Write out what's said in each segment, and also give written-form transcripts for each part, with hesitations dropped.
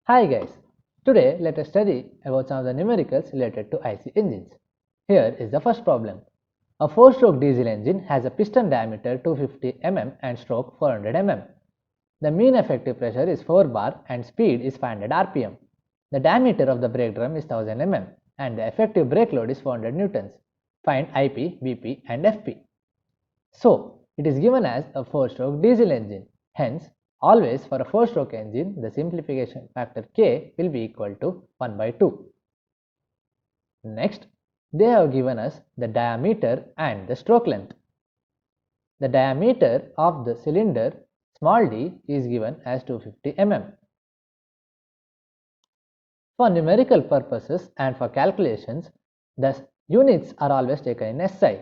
Hi guys, today let us study about some of the numericals related to IC engines. Here is the first problem. A 4-stroke diesel engine has a piston diameter 250 mm and stroke 400 mm. The mean effective pressure is 4 bar and speed is 500 rpm. The diameter of the brake drum is 1000 mm and the effective brake load is 400 newtons. Find IP, BP and FP. So, it is given as a 4-stroke diesel engine. Hence, always for a 4-stroke engine, the simplification factor K will be equal to 1 by 2. Next, they have given us the diameter and the stroke length. The diameter of the cylinder small d is given as 250 mm. For numerical purposes and for calculations, the units are always taken in SI.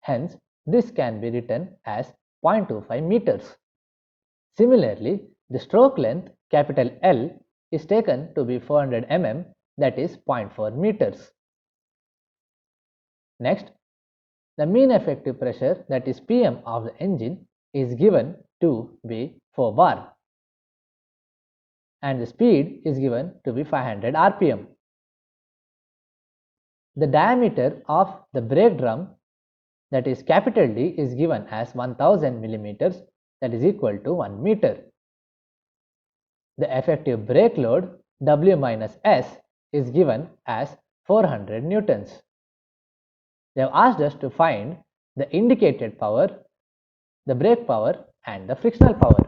Hence, this can be written as 0.25 meters. Similarly, the stroke length capital L is taken to be 400 mm, that is 0.4 meters. Next, the mean effective pressure, that is PM of the engine, is given to be 4 bar and the speed is given to be 500 rpm. The diameter of the brake drum, that is capital D, is given as 1000 millimeters, that is equal to 1 meter. The effective brake load W minus S is given as 400 newtons. They have asked us to find the indicated power, the brake power and the frictional power.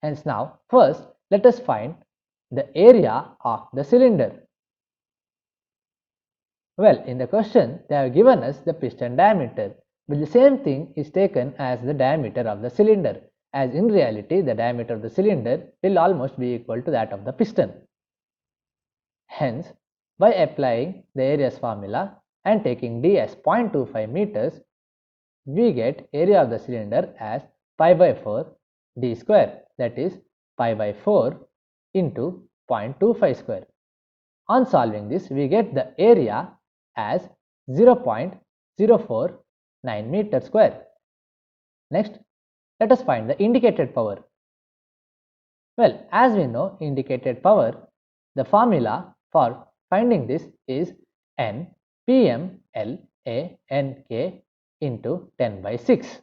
Hence now first let us find the area of the cylinder. Well, in the question they have given us the piston diameter, but the same thing is taken as the diameter of the cylinder, as in reality the diameter of the cylinder will almost be equal to that of the piston. Hence, by applying the areas formula and taking d as 0.25 meters, we get area of the cylinder as pi by 4 d square, that is pi by 4 into 0.25 square. On solving this, we get the area as 0.049 meter square. Next, let us find the indicated power. Well, as we know indicated power, the formula for finding this is N PM L A N K into 10 by 6.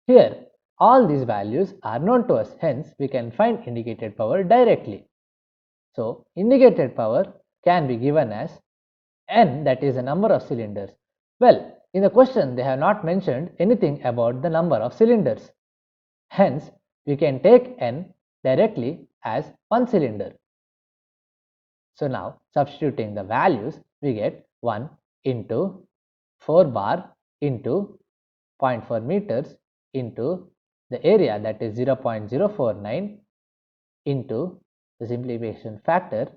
Here, all these values are known to us, hence we can find indicated power directly. So, indicated power can be given as N, that is the number of cylinders. Well, in the question they have not mentioned anything about the number of cylinders. Hence, we can take N directly as one cylinder. So now substituting the values, we get 1 into 4 bar into 0.4 meters into the area, that is 0.049 into the simplification factor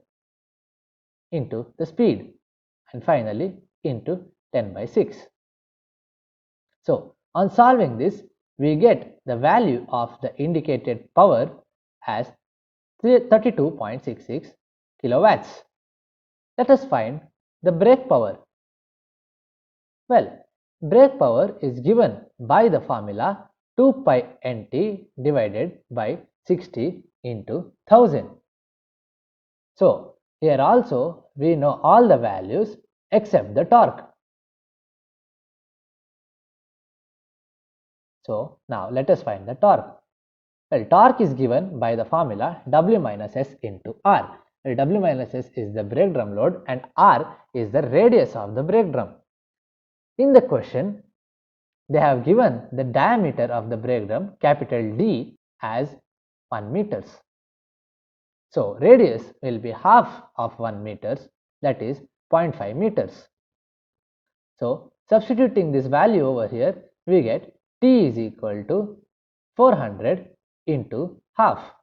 into the speed and finally into 10 by 6. So on solving this, we get the value of the indicated power as 32.66 kilowatts. Let us find the brake power. Well, brake power is given by the formula 2 pi nt divided by 60 into 1000. So, here also we know all the values except the torque. So, now let us find the torque. Well, torque is given by the formula W minus S into R. Well, W minus S is the brake drum load and R is the radius of the brake drum. In the question, they have given the diameter of the brake drum, capital D, as 1 meters. So, radius will be half of 1 meters, that is 0.5 meters. So, substituting this value over here, we get T is equal to 400 into half.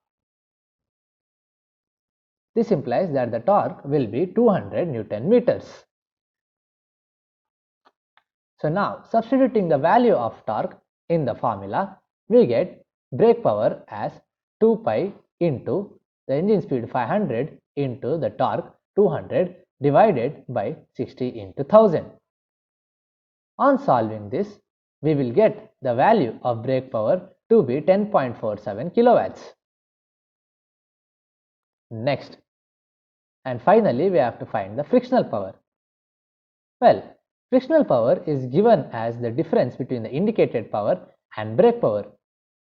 This implies that the torque will be 200 Newton meters. So now substituting the value of torque in the formula, we get brake power as 2 pi into the engine speed 500 into the torque 200 divided by 60 into 1000. On solving this, we will get the value of brake power to be 10.47 kilowatts. Next, and finally, we have to find the frictional power. Well, frictional power is given as the difference between the indicated power and brake power.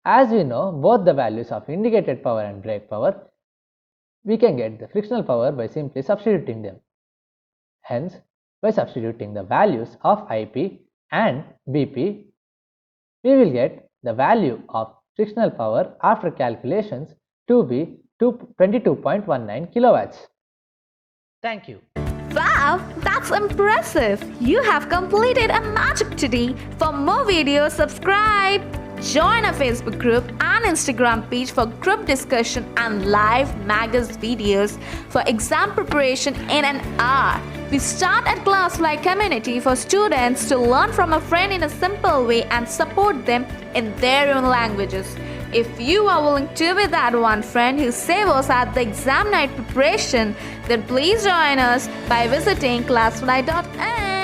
As we know both the values of indicated power and brake power, we can get the frictional power by simply substituting them. Hence, by substituting the values of IP and BP, we will get the value of frictional power after calculations to be 22.19 kilowatts. Thank you. Wow, that's impressive! You have completed a magic today. For more videos, subscribe. Join our Facebook group and Instagram page for group discussion and live magazine videos for exam preparation in an hour. We start at ClassFly community for students to learn from a friend in a simple way and support them in their own languages. If you are willing to be that one friend who saves us at the exam night preparation, then please join us by visiting classfly.in.